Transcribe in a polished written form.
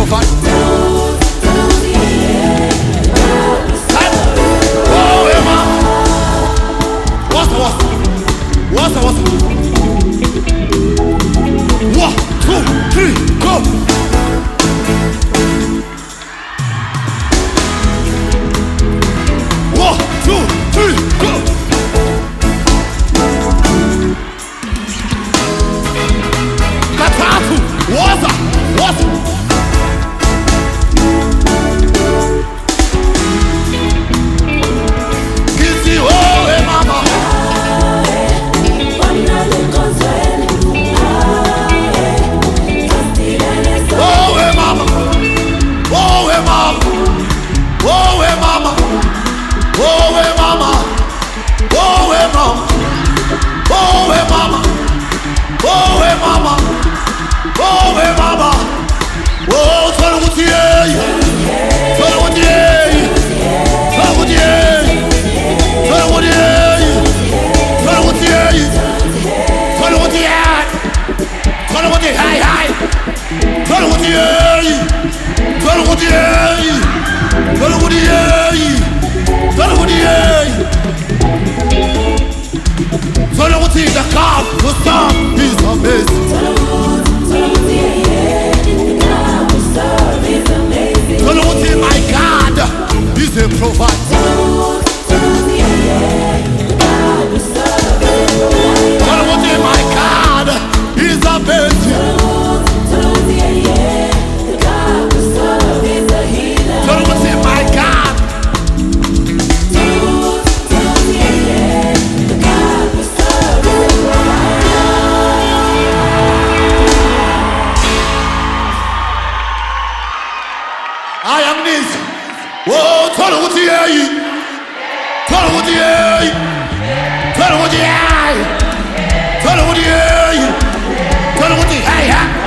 provide. What's 1, 2, 3, go! 1, 2, 3, go! Gatatu, what's Kizzy, oh, hey, mama. The God who serve is amazing. My God is a provider. My God is amazing. My God. I am this. Whoa, tell what you are. Tell what you are. Tell what you are. Tell what you are. Tell what you are.